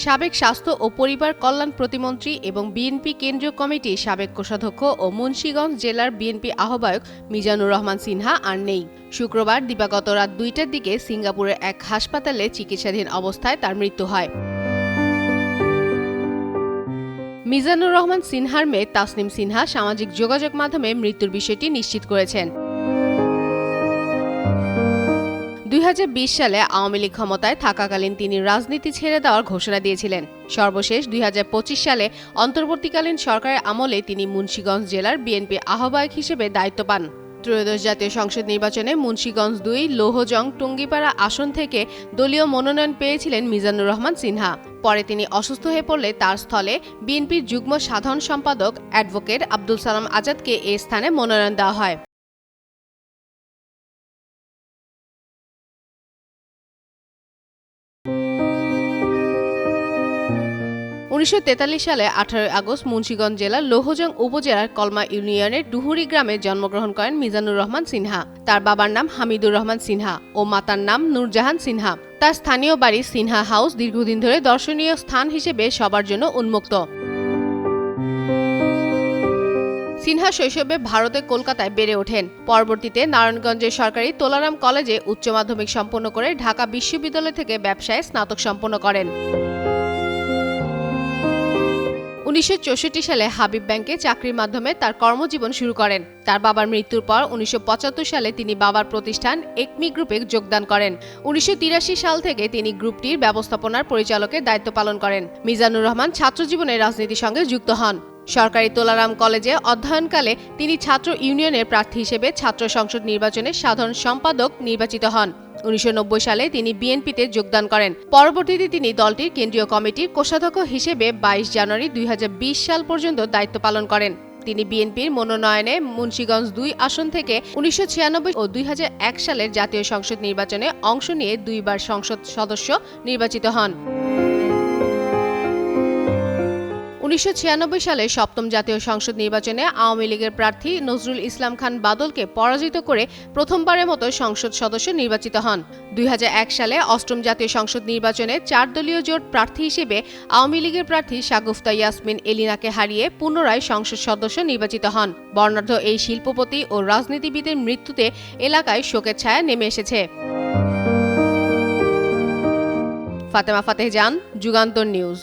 সাবেক স্বাস্থ্য ও পরিবার কল্যাণ প্রতিমন্ত্রী এবং বিএনপি কেন্দ্রীয় কমিটির সাবেক কোষাধ্যক্ষ ও মুন্সিগঞ্জ জেলার বিএনপি আহ্বায়ক মিজানুর রহমান সিনহা আর নেই। শুক্রবার দিবাগত রাত ২টার দিকে সিঙ্গাপুরের এক হাসপাতালে চিকিৎসাধীন অবস্থায় তার মৃত্যু হয়। মিজানুর রহমান সিনহার মেয়ে তাসনিম সিনহা সামাজিক যোগাযোগ মাধ্যমে মৃত্যুর বিষয়টি নিশ্চিত করেছেন। ২০২০ সালে আওয়ামী লীগ ক্ষমতায় থাকাকালীন তিনি রাজনীতি ছেড়ে দেওয়ার ঘোষণা দিয়েছিলেন। সর্বশেষ ২০২৫ সালে অন্তর্বর্তীকালীন সরকারের আমলে তিনি মুন্সিগঞ্জ জেলার বিএনপি আহ্বায়ক হিসেবে দায়িত্ব পান। ত্রয়োদশ জাতীয় সংসদ নির্বাচনে মুন্সিগঞ্জ ২ লৌহজং টুঙ্গিপাড়া আসন থেকে দলীয় মনোনয়ন পেয়েছিলেন মিজানুর রহমান সিনহা। পরে তিনি অসুস্থ হয়ে পড়লে তার স্থলে বিএনপির যুগ্ম সাধারণ সম্পাদক অ্যাডভোকেট আব্দুল সালাম আজাদকে এ স্থানে মনোনয়ন দেওয়া হয়। ১৯৪৩ সালে ১৮ আগস্ট মুন্সিগঞ্জ জেলার লৌহজং উপজেলার কলমা ইউনিয়নের ডুহুরি গ্রামে জন্মগ্রহণ করেন মিজানুর রহমান সিনহা। তার বাবার নাম হামিদুর রহমান সিনহা ও মাতার নাম নূরজাহান সিনহা। তার স্থানীয় বাড়ি সিনহা হাউস দীর্ঘদিন ধরে দর্শনীয় স্থান হিসেবে সবার জন্য উন্মুক্ত। সিনহা শৈশবে ভারতে কলকাতায় বেড়ে ওঠেন। পরবর্তীতে নারায়ণগঞ্জের সরকারি তোলারাম কলেজে উচ্চ মাধ্যমিক সম্পন্ন করে ঢাকা বিশ্ববিদ্যালয় থেকে ব্যবসায়ে স্নাতক সম্পন্ন করেন। ১৯৬৪ সালে হাবিব ব্যাংকে চাকরির মাধ্যমে তার কর্মজীবন শুরু করেন। তার বাবার মৃত্যুর পর ১৯৭৫ সালে তিনি বাবার প্রতিষ্ঠান একমি গ্রুপে যোগদান করেন। ১৯৮৩ সাল থেকে তিনি গ্রুপটির ব্যবস্থাপনার পরিচালকের দায়িত্ব পালন করেন। মিজানুর রহমান ছাত্রজীবনে রাজনীতির সঙ্গে যুক্ত হন। সরকারি তোলারাম কলেজে অধ্যয়নকালে তিনি ছাত্র ইউনিয়নের প্রার্থী হিসেবে ছাত্র সংসদ নির্বাচনে সাধারণ সম্পাদক নির্বাচিত হন। ১৯৯০ সালে তিনি বিএনপিতে যোগদান করেন। পরবর্তীতে তিনি দলটির কেন্দ্রীয় কমিটির কোষাধ্যক্ষ হিসেবে ২২ জানুয়ারি ২০২০ সাল পর্যন্ত দায়িত্ব পালন করেন। তিনি বিএনপির মনোনয়নে মুন্সিগঞ্জ ২ আসন থেকে ১৯৯৬ ও ২০০১ সালের জাতীয় সংসদ নির্বাচনে অংশ নিয়ে দুইবার সংসদ সদস্য নির্বাচিত হন। ১৯৯৬ সালে সপ্তম জাতীয় সংসদ নির্বাচনে আওয়ামী লীগের প্রার্থী নজরুল ইসলাম খান বাদলকে পরাজিত করে প্রথমবারের মতো সংসদ সদস্য নির্বাচিত হন। ২০০১ সালে অষ্টম জাতীয় সংসদ নির্বাচনে ৪ দলীয় জোট প্রার্থী হিসেবে আওয়ামী লীগের প্রার্থী শাগুফতা ইয়াসমিন এলিনাকে হারিয়ে পুনরায় সংসদ সদস্য নির্বাচিত হন। বর্ণাঢ্য এই শিল্পপতি ও রাজনীতিবিদের মৃত্যুতে এলাকায় শোকের ছায়া নেমে এসেছে। ফাতেমা ফাতেহ জান, যুগান্তর নিউজ।